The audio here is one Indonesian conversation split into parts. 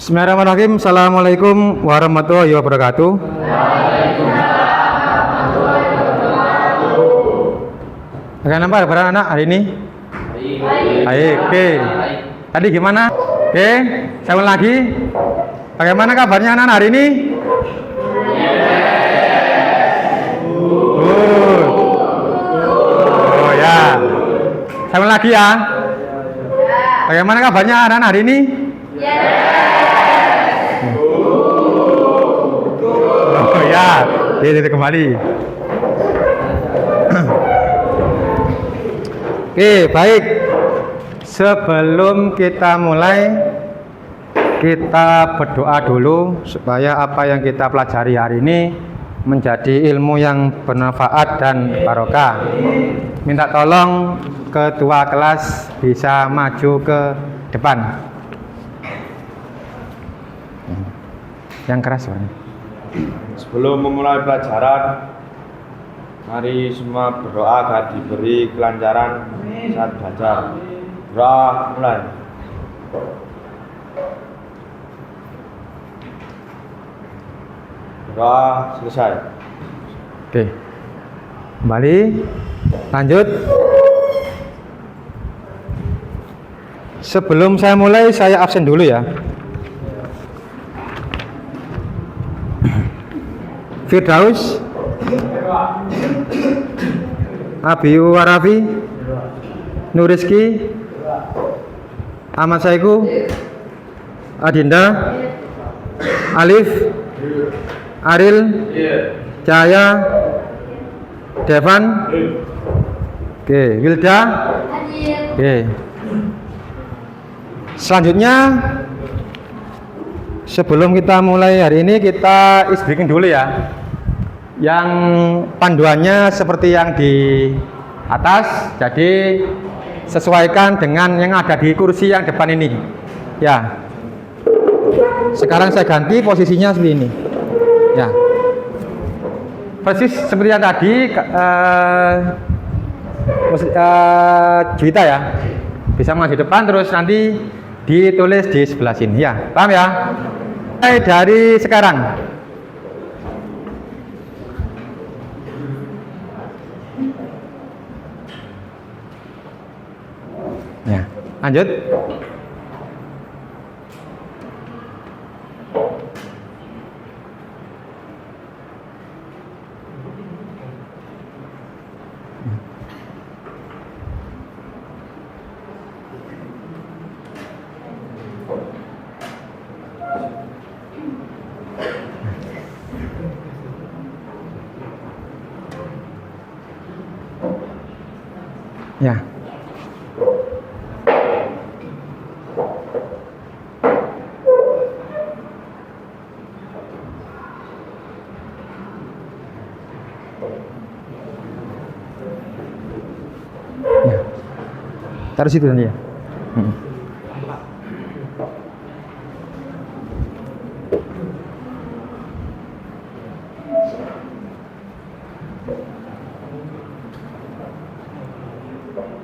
Bismillahirrahmanirrahim. Assalamualaikum warahmatullahi wabarakatuh. Bagaimana Pak kabar anak hari ini? Baik. Oke. Tadi gimana? Oke. Saya ulang lagi. Bagaimana kabarnya anak hari ini? Oh ya. Saya ulang lagi ya. Bagaimana kabarnya anak hari ini? Oh ya, ini kembali. Oke, baik. Sebelum kita mulai, kita berdoa dulu supaya apa yang kita pelajari hari ini menjadi ilmu yang bermanfaat dan barokah. Minta tolong ketua kelas bisa maju ke depan. Yang keras suaranya. Sebelum memulai pelajaran, mari semua berdoa agar diberi kelancaran saat belajar. Doa mulai. Doa selesai. Oke. Kembali. Lanjut. Sebelum saya mulai, saya absen dulu ya. Firdaus, Abiyu Warafi, Nuriski, Ahmad Saiku, Adinda, Alif, Aril, Cahaya, Devan, oke, Wilda, oke. Selanjutnya, sebelum kita mulai hari ini, kita isbreaking dulu ya. Yang panduannya seperti yang di atas, jadi sesuaikan dengan yang ada di kursi yang depan ini ya. Sekarang saya ganti posisinya seperti ini ya, persis seperti yang tadi. Juwita ya, bisa maju depan terus nanti ditulis di sebelah sini ya, paham ya? Dari sekarang ya, lanjut. Ya. Ya. Taruh situ nanti ya.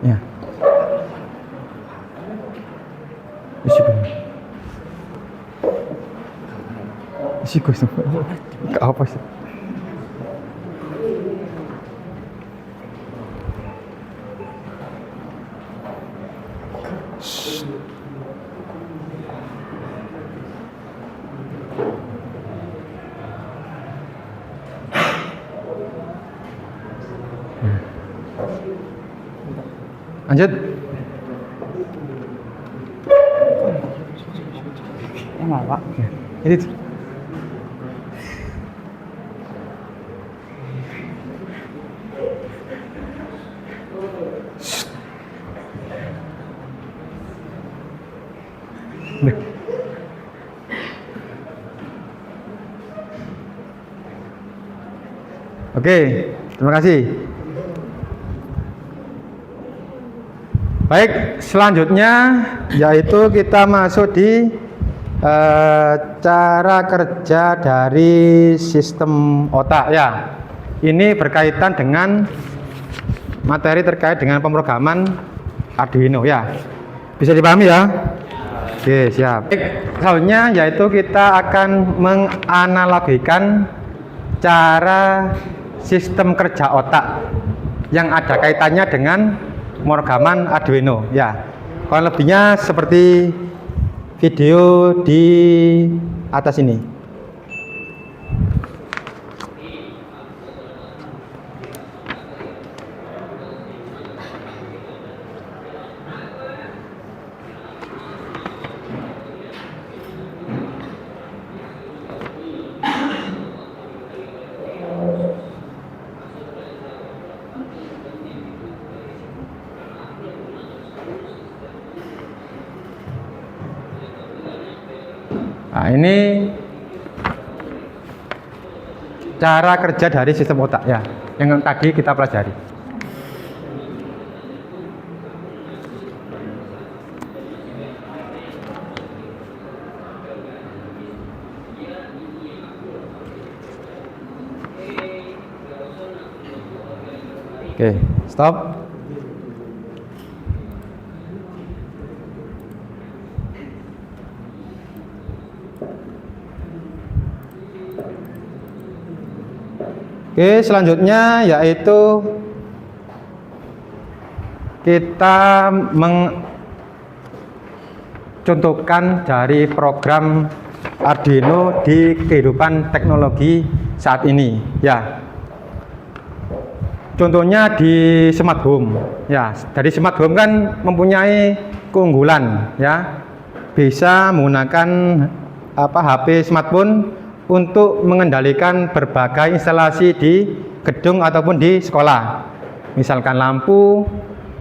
Ya. Isi gue semua. Apa sih? Lanjut. Emang Pak? Ya. Ini tuh. Oke, terima kasih. Baik, selanjutnya yaitu kita masuk di cara kerja dari sistem otak ya. Ini berkaitan dengan materi terkait dengan pemrograman Arduino ya. Bisa dipahami ya? Oke, siap. Selanjutnya yaitu kita akan menganalogikan cara sistem kerja otak yang ada kaitannya dengan pemrograman Arduino. Ya, kurang lebihnya seperti video di atas ini. Nah, ini cara kerja dari sistem otak ya, yang tadi kita pelajari. Oke, stop. Oke, selanjutnya yaitu kita mencontohkan dari program Arduino di kehidupan teknologi saat ini. Ya, contohnya di smart home. Ya, dari smart home kan mempunyai keunggulan. Ya, bisa menggunakan HP smartphone untuk mengendalikan berbagai instalasi di gedung ataupun di sekolah, misalkan lampu,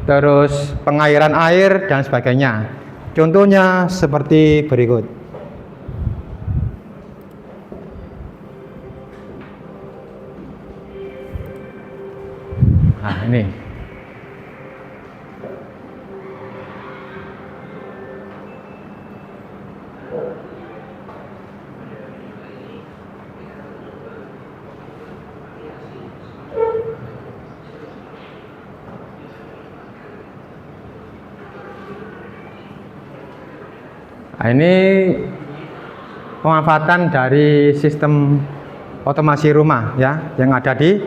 terus pengairan air dan sebagainya. Contohnya seperti berikut. Nah, ini. Nah, ini pemanfaatan dari sistem otomasi rumah ya yang ada di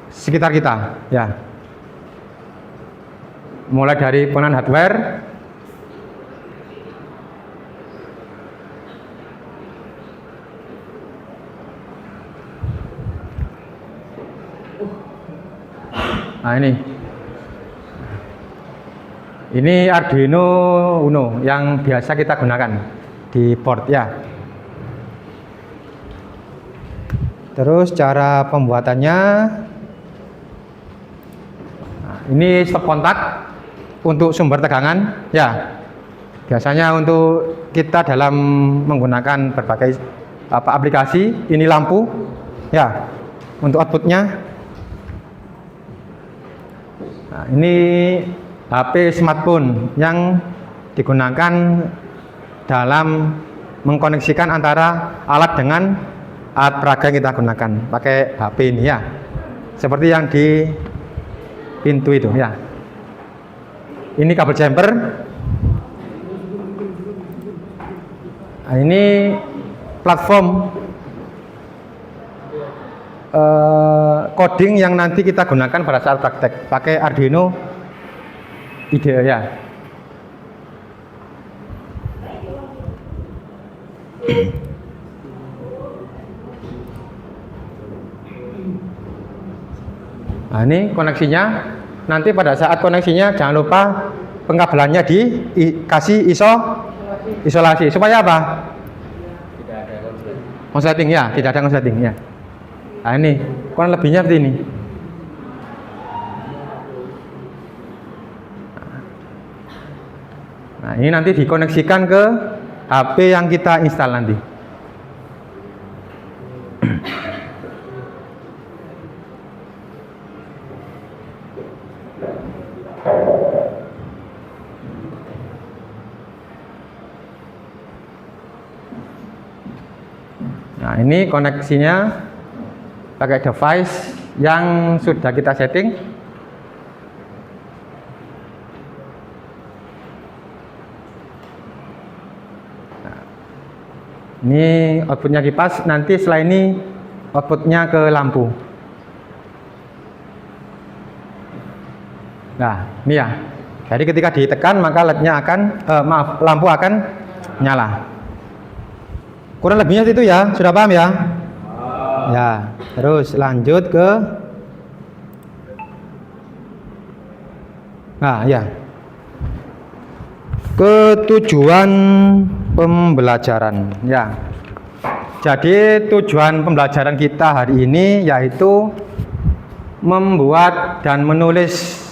sekitar kita ya. Mulai dari penggunaan hardware, nah ini Arduino Uno yang biasa kita gunakan di board ya. Terus cara pembuatannya, nah, ini stop kontak untuk sumber tegangan ya. Biasanya untuk kita dalam menggunakan berbagai aplikasi, ini lampu ya untuk outputnya. Nah, ini HP smartphone yang digunakan dalam mengkoneksikan antara alat dengan alat peraga yang kita gunakan pakai HP ini ya, seperti yang di pintu itu ya. Ini kabel jumper. Nah, ini platform coding yang nanti kita gunakan pada saat praktek pakai Arduino IDE ya. Nah, ini koneksinya. Nanti pada saat koneksinya jangan lupa pengkabelannya dikasih isolasi supaya apa? Tidak ada konsleting ya, tidak ada konsleting ya. Nah, ini kurang lebihnya seperti ini. Nah, ini nanti dikoneksikan ke HP yang kita install nanti. Nah, ini koneksinya pakai device yang sudah kita setting. Ini outputnya kipas, nanti setelah ini outputnya ke lampu. Nah, ini ya. Jadi ketika ditekan maka LED-nya akan, lampu akan nyala. Kurang lebihnya itu ya, sudah paham ya? Ya, terus lanjut ke, nah ya, ke tujuan pembelajaran ya. Jadi tujuan pembelajaran kita hari ini yaitu membuat dan menulis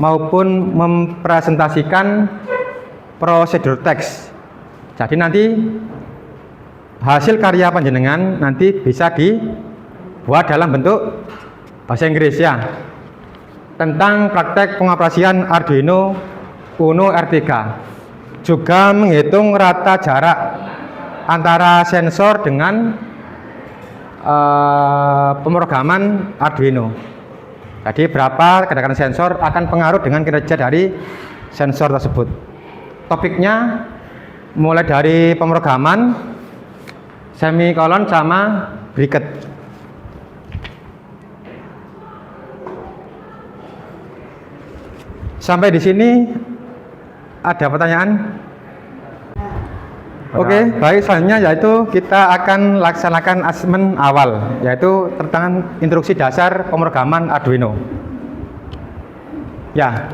maupun mempresentasikan prosedur teks. Jadi nanti hasil karya panjenengan nanti bisa dibuat dalam bentuk bahasa Inggris ya, tentang praktek pengoperasian Arduino Uno R3, juga menghitung rata jarak antara sensor dengan pemrograman Arduino. Jadi berapa kedekatan sensor akan pengaruh dengan kinerja dari sensor tersebut. Topiknya mulai dari pemrograman, semikolon sama bracket. Sampai di sini ada pertanyaan? Oke, baik, selanjutnya yaitu kita akan laksanakan asesmen awal, yaitu tentang instruksi dasar pemrograman Arduino. Ya,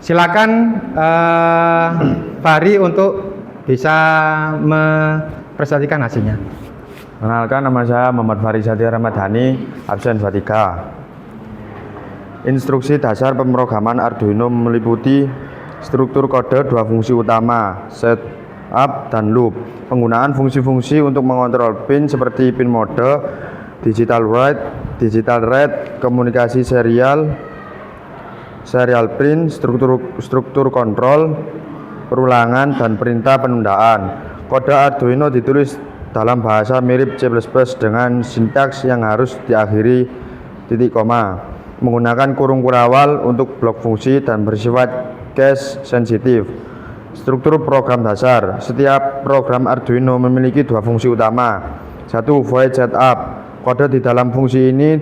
silakan Fahri untuk bisa mempresentasikan hasilnya. Kenalkan, nama saya Muhammad Fahri Satya Ramadhani, absen 23. Instruksi dasar pemrograman Arduino meliputi struktur kode dua fungsi utama, set up dan loop. Penggunaan fungsi-fungsi untuk mengontrol pin seperti pin mode, digital write, digital read, komunikasi serial pin, struktur kontrol, perulangan dan perintah penundaan. Kode Arduino ditulis dalam bahasa mirip C++ dengan sintaks yang harus diakhiri titik koma, menggunakan kurung kurawal untuk blok fungsi dan bersifat case sensitif. Struktur program dasar. Setiap program Arduino memiliki dua fungsi utama. Satu, void setup. Kode di dalam fungsi ini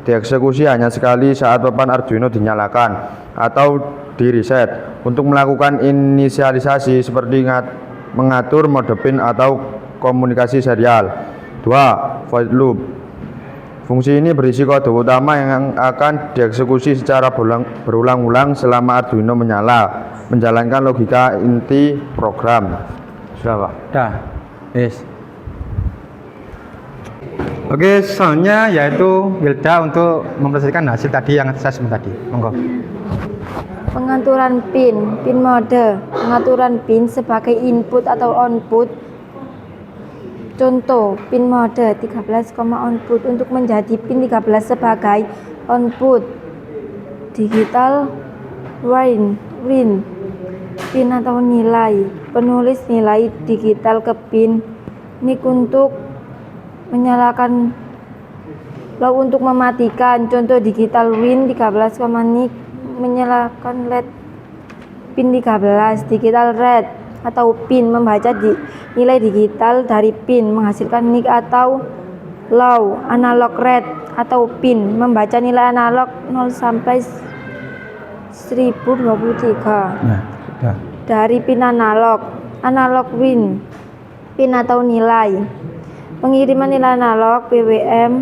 dieksekusi hanya sekali saat papan Arduino dinyalakan atau di reset untuk melakukan inisialisasi seperti mengatur mode pin atau komunikasi serial. Dua, void loop. Fungsi ini berisi kode utama yang akan dieksekusi secara berulang-ulang selama Arduino menyala, menjalankan logika inti program. Sudah, Pak? Sudah. Yes. Oke, selanjutnya yaitu Wilda untuk mempresentasikan hasil tadi yang saya sebut tadi. Monggo. Pengaturan pin mode, pengaturan pin sebagai input atau output. Contoh, pin mode 13, output untuk menjadi pin 13 sebagai output. Digital win, pin atau nilai, penulis nilai digital ke pin. Nik untuk menyalakan, lalu untuk mematikan. Contoh digital win 13, nik menyalakan LED pin 13. Digital read atau pin membaca nilai digital dari pin, menghasilkan nik atau low. Analog read atau pin membaca nilai analog 0 sampai 1023 dari pin analog. Analog win, pin atau nilai, pengiriman nilai analog PWM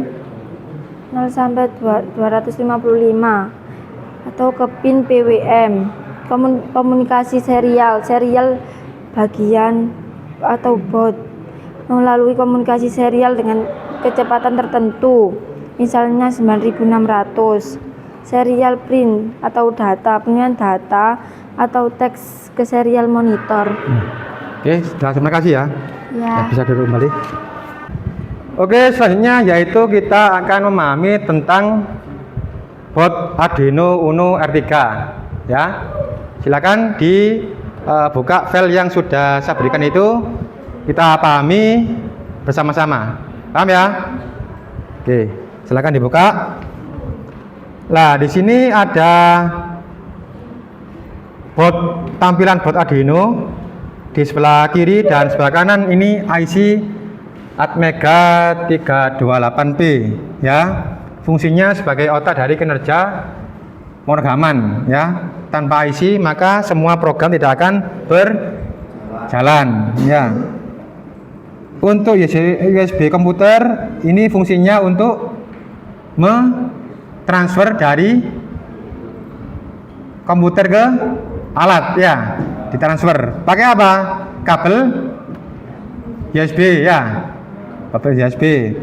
0 sampai 255 atau ke pin PWM. Komunikasi serial bagian atau baud melalui komunikasi serial dengan kecepatan tertentu, misalnya 9600. Serial print atau data, pengiriman data atau teks ke serial monitor. Oke, sudah, terima kasih ya. Ya. Bisa duduk kembali. Oke, selanjutnya yaitu kita akan memahami tentang board Arduino Uno R3 ya. Silakan dibuka file yang sudah saya berikan itu, kita pahami bersama-sama. Paham ya? Oke, silakan dibuka. Nah, di sini ada tampilan board Arduino di sebelah kiri dan sebelah kanan. Ini IC Atmega 328P ya. Fungsinya sebagai otak dari kinerja pemrograman ya. Tanpa IC maka semua program tidak akan berjalan ya. Untuk USB komputer ini fungsinya untuk mentransfer dari komputer ke alat ya, ditransfer. Pakai apa? Kabel USB ya. Kabel USB.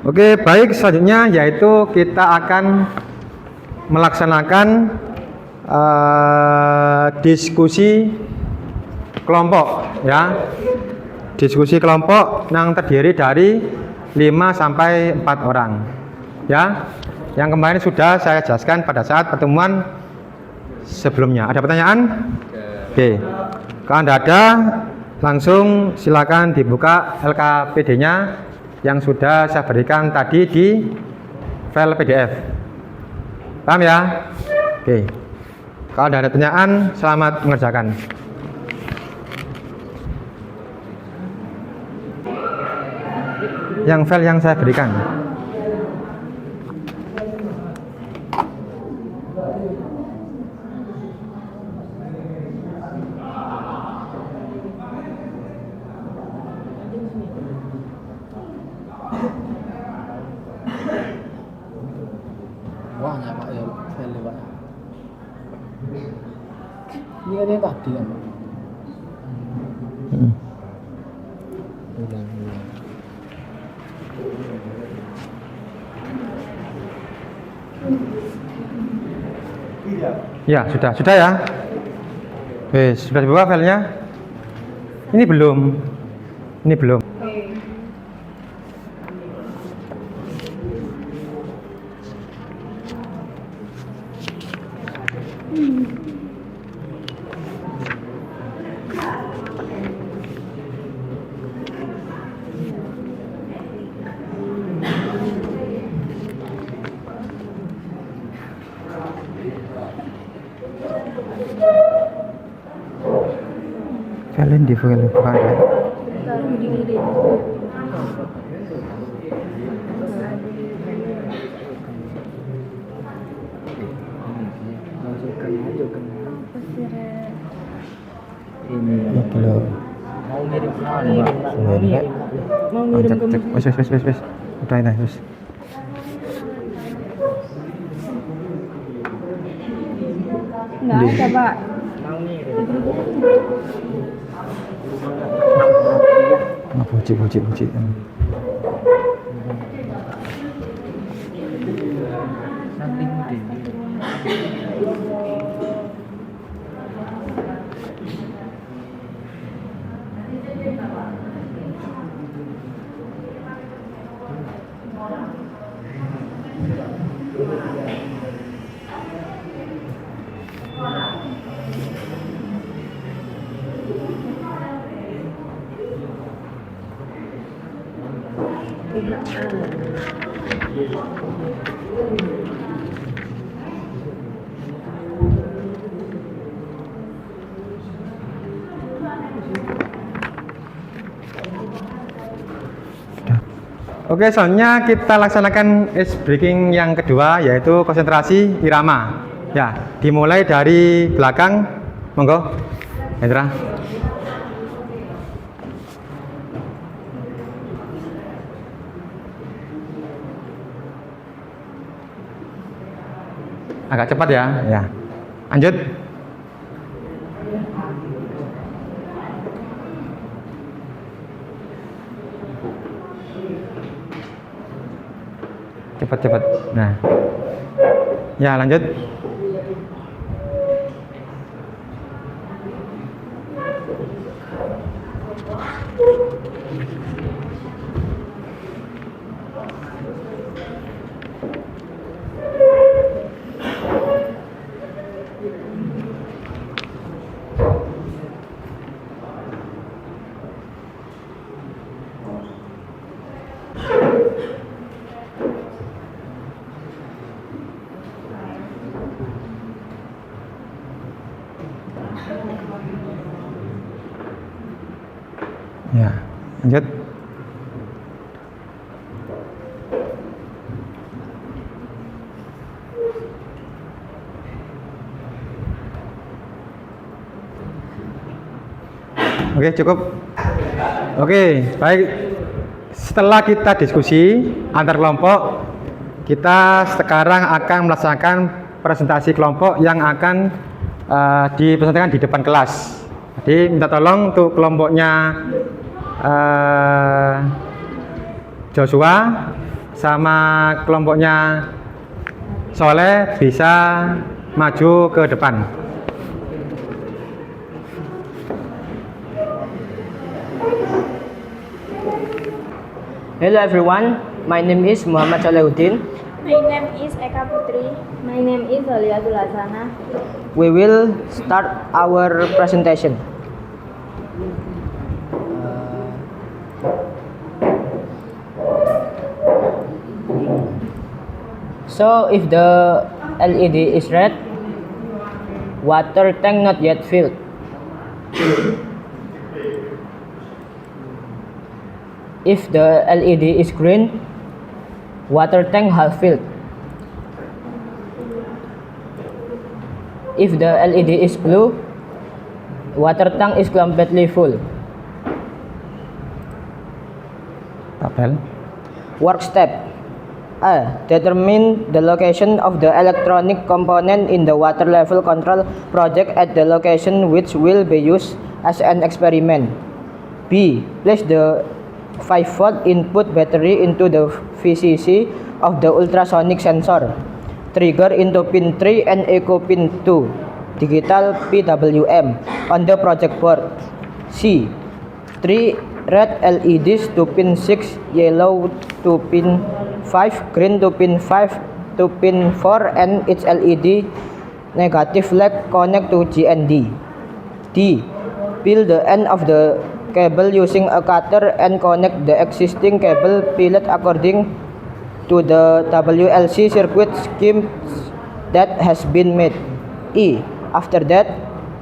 Oke, baik, selanjutnya yaitu kita akan melaksanakan diskusi kelompok ya. Diskusi kelompok yang terdiri dari 5 sampai 4 orang ya. Yang kemarin sudah saya jelaskan pada saat pertemuan sebelumnya. Ada pertanyaan? Oke. Kalau Anda ada, langsung silakan dibuka LKPD-nya yang sudah saya berikan tadi di file PDF. Paham ya? Oke. Kalau ada pertanyaan, selamat mengerjakan. Yang file yang saya berikan. Wah, Pak ya, file Pak. Ini ada tadi kan, Pak? Ulang. Ya, sudah ya. Wes, sudah dibuka filenya? Ini belum. Ini belum. Kalian di file bukan ya? Ini Belum. mau ngirim kemana, Pak? Mau ngirim ke Wes. Udah ini, wes. Nggak ada, Pak. Mau ngirim. Oh, buci. Saking gede. Oke, selanjutnya kita laksanakan ice breaking yang kedua, yaitu konsentrasi irama. Ya, dimulai dari belakang. Monggo, Hendra. Agak cepat ya. Ya. Lanjut. Cepat. Nah. Ya, lanjut. Ya, lanjut. Oke, cukup. Oke, baik. Setelah kita diskusi antar kelompok, kita sekarang akan melaksanakan presentasi kelompok yang akan dipresentasikan di depan kelas. Jadi minta tolong untuk kelompoknya Joshua sama kelompoknya Soleh bisa maju ke depan. Hello everyone, my name is Muhammad Salahuddin. My name is Eka Putri. My name is Zoliatul Hasanah. We will start our presentation. So if the LED is red, water tank not yet filled. If the LED is green, water tank half filled. If the LED is blue, water tank is completely full. Tabel. Work step A. Determine the location of the electronic component in the water level control project at the location which will be used as an experiment. B. Place the 5-volt input battery into the VCC of the ultrasonic sensor. Trigger into pin 3 and echo pin 2, digital PWM, on the project board. C. 3 red LEDs to pin 6, yellow to pin 5, green to pin 5 to pin 4, and its LED negative leg connect to GND. D. Peel the end of the cable using a cutter and connect the existing cable peeled according to the WLC circuit scheme that has been made. E. After that,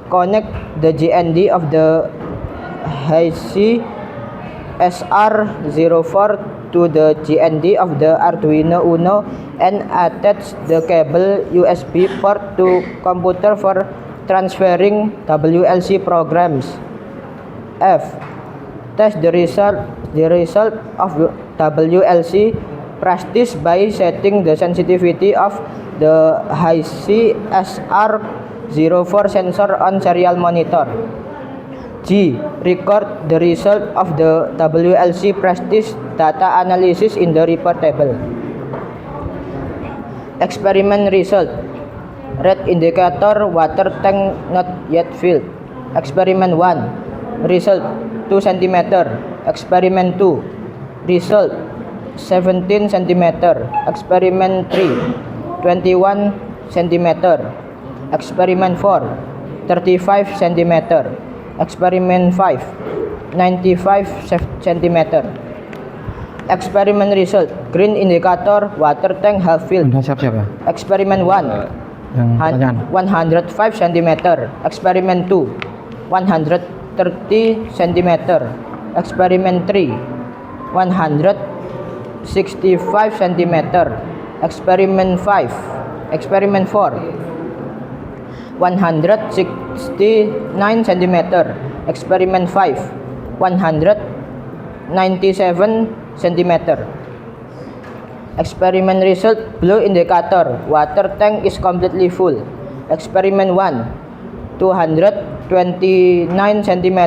connect the GND of the HIC SR04 to the GND of the Arduino Uno and attach the cable USB port to computer for transferring WLC programs. F. Test the result of WLC practice by setting the sensitivity of the HIC SR04 sensor on serial monitor. G. Record the result of the WLC practice data analysis in the report table. Experiment result. Red indicator, water tank not yet filled. Experiment 1. Result 2 cm. Experiment 2. Result 17 cm. Experiment 3. 21 cm. Experiment 4. 35 cm. Experiment 5. 95 cm. Experiment result. Green indicator, water tank half filled. Siap-siap ya. Experiment 1. Yang pertanyaan. 105 cm. Experiment 2. 130 cm. Experiment 3. 165 cm. Experiment 5. Experiment 4. 169 cm. Experiment 5. 197 cm. Experiment result. Blue indicator, water tank is completely full. Experiment 1. 229 cm.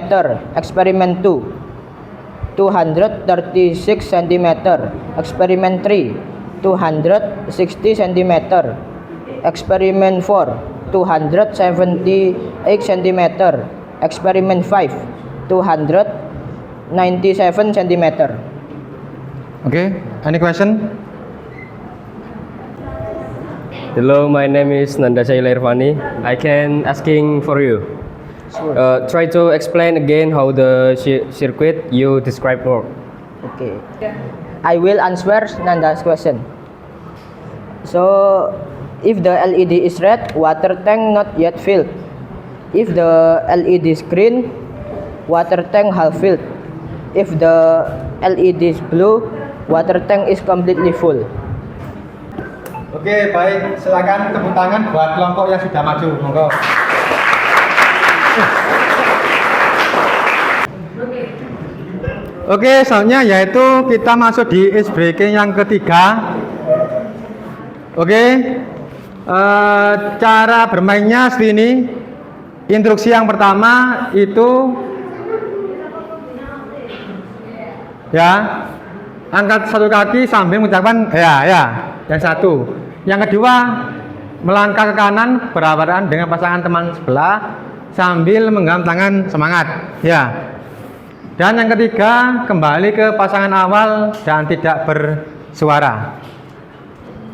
Experiment 2. 236 cm. Experiment 3. 260 cm. Experiment 4. 278 cm. Experiment 5. 297 cm. Okay, any question? Hello, my name is Nanda Shaila Irvani. I can asking for you. Try to explain again how the circuit you described work. Okay. I will answer Nanda's question. So, if the LED is red, water tank not yet filled. If the LED is green, water tank half filled. If the LED is blue, water tank is completely full. Oke, baik. Silakan tepuk tangan buat kelompok yang sudah maju. Monggo. Oke, soalnya yaitu kita masuk di ice breaking yang ketiga. Oke, cara bermainnya seperti ini. Instruksi yang pertama itu ya, angkat satu kaki sambil mengucapkan ya. Yang satu. Yang kedua, melangkah ke kanan berhadapan dengan pasangan teman sebelah sambil menggenggam tangan semangat. Ya. Dan yang ketiga, kembali ke pasangan awal dan tidak bersuara.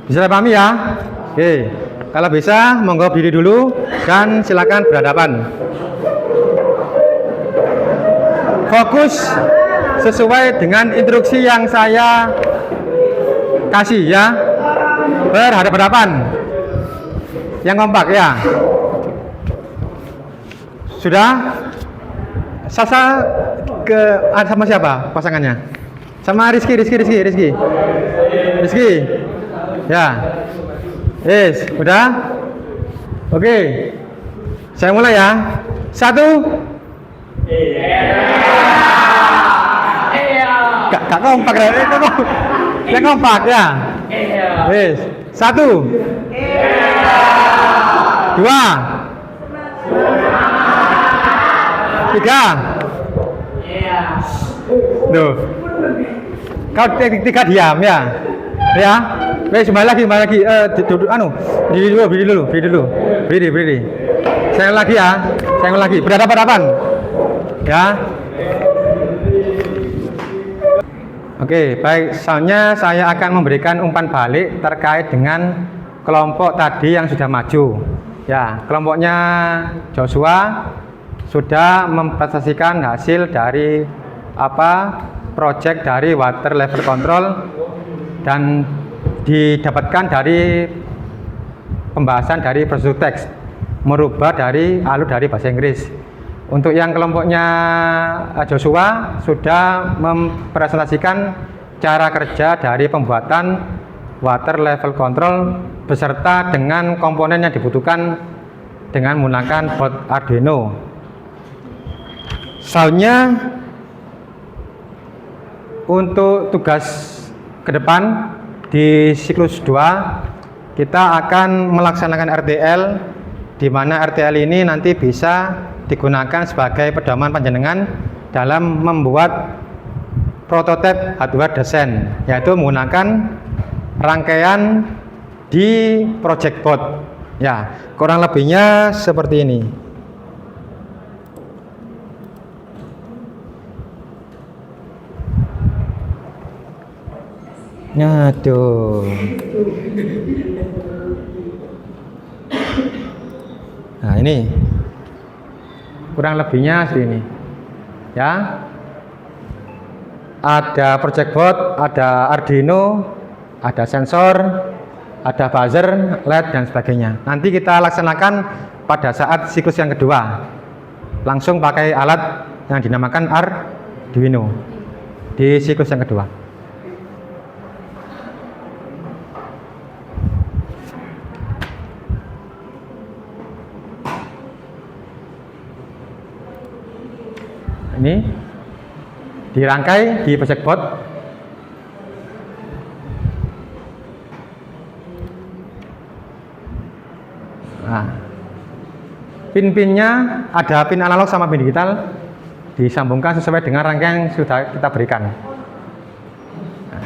Bisa dipahami ya? Oke. Kalau bisa, monggo berdiri dulu dan silakan berhadapan. Fokus sesuai dengan instruksi yang saya kasih ya. Berhadapan. Yang kompak ya. Sudah? Sasa sama siapa pasangannya? Sama Rizky. Ya. Yes, udah? Oke. Saya mulai ya. 1. Gak kompak ya. Yang kompak ya. Yes. 1. 2. 3. Duh. Kau tiga diam ya. Ya. Wes kembali lagi. Duduk berdiri dulu. Berdiri. Saya lagi ya. Berhadapan. Ya. Oke, baik. Soalnya saya akan memberikan umpan balik terkait dengan kelompok tadi yang sudah maju. Ya, kelompoknya Joshua sudah mempresentasikan hasil dari project dari water level control dan didapatkan dari pembahasan dari prosedur teks, merubah dari alur dari bahasa Inggris. Untuk yang kelompoknya Joshua sudah mempresentasikan cara kerja dari pembuatan water level control beserta dengan komponen yang dibutuhkan dengan menggunakan board Arduino. Soalnya untuk tugas ke depan di siklus 2 kita akan melaksanakan RTL, di mana RTL ini nanti bisa digunakan sebagai pedoman panjenengan dalam membuat prototipe hardware desain, yaitu menggunakan rangkaian di project board. Ya, kurang lebihnya seperti ini. Aduh. Nah, ini kurang lebihnya segini. Ya. Ada project board, ada Arduino, ada sensor, ada buzzer, LED dan sebagainya. Nanti kita laksanakan pada saat siklus yang kedua. Langsung pakai alat yang dinamakan Arduino di siklus yang kedua. Ini dirangkai di project board. Nah, pin-pinnya ada pin analog sama pin digital, disambungkan sesuai dengan rangkaian yang sudah kita berikan. Nah,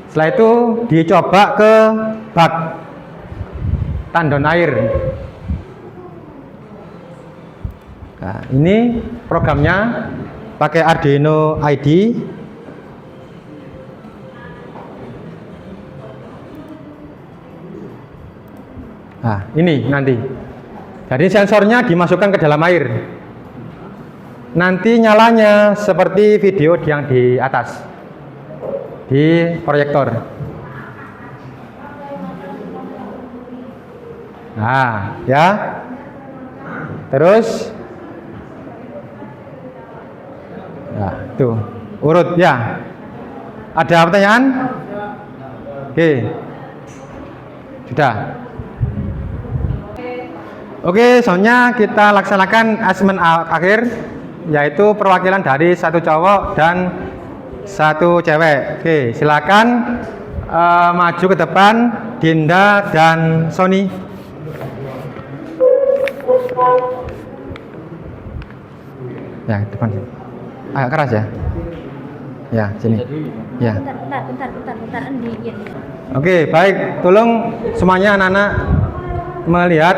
setelah itu dicoba ke bak tandon air. Nah, ini programnya pakai Arduino ID. Nah, ini nanti. Jadi sensornya dimasukkan ke dalam air. Nanti nyalanya seperti video yang di atas. Di proyektor. Nah, ya. Terus nah, tuh, urut ya. Ada pertanyaan? Oke. Sudah. Oke, soalnya kita laksanakan asesmen akhir, yaitu perwakilan dari satu cowok dan satu cewek. Oke, silakan maju ke depan Dinda dan Sony. Ya, depan sini. Agak keras ya. Ya, sini. Ya. Bentar, endiin. Oke, baik. Tolong semuanya anak-anak melihat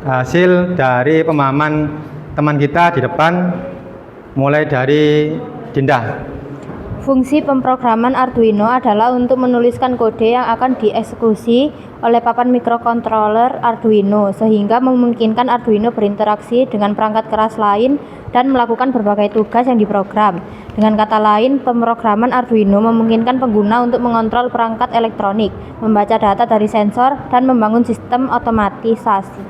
hasil dari pemahaman teman kita di depan, mulai dari Dinda. Fungsi pemrograman Arduino adalah untuk menuliskan kode yang akan dieksekusi oleh papan mikrokontroler Arduino sehingga memungkinkan Arduino berinteraksi dengan perangkat keras lain dan melakukan berbagai tugas yang diprogram. Dengan kata lain, pemrograman Arduino memungkinkan pengguna untuk mengontrol perangkat elektronik, membaca data dari sensor, dan membangun sistem otomatisasi.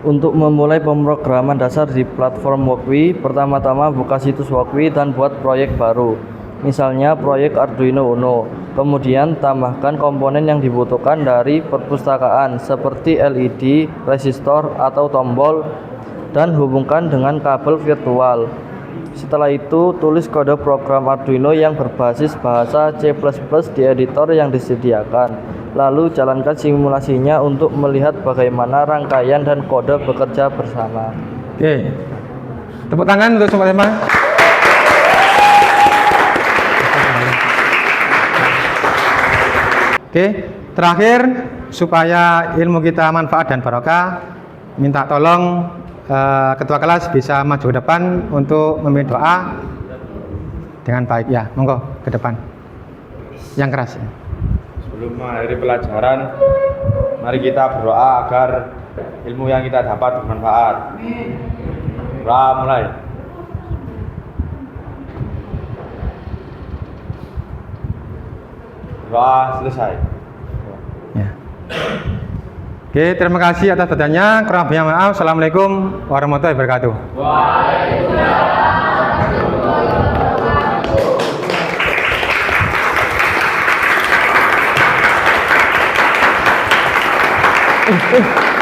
Untuk memulai pemrograman dasar di platform Walkwi, pertama-tama buka situs Walkwi dan buat proyek baru. Misalnya proyek Arduino Uno. Kemudian tambahkan komponen yang dibutuhkan dari perpustakaan seperti LED, resistor, atau tombol dan hubungkan dengan kabel virtual. Setelah itu, tulis kode program Arduino yang berbasis bahasa C++ di editor yang disediakan. Lalu jalankan simulasinya untuk melihat bagaimana rangkaian dan kode bekerja bersama. Oke. Tepuk tangan untuk semua. Oke, terakhir supaya ilmu kita manfaat dan barokah, minta tolong ketua kelas bisa maju ke depan untuk memimpin doa dengan baik ya. Monggo ke depan. Yang keras ya. Sebelum mengakhiri pelajaran, mari kita berdoa agar ilmu yang kita dapat bermanfaat. Doa mulai. Doa selesai. Ya. Oke, terima kasih atas pertanyaannya. Kurang lebihnya maaf. Assalamualaikum warahmatullahi wabarakatuh. Waalaikumsalam.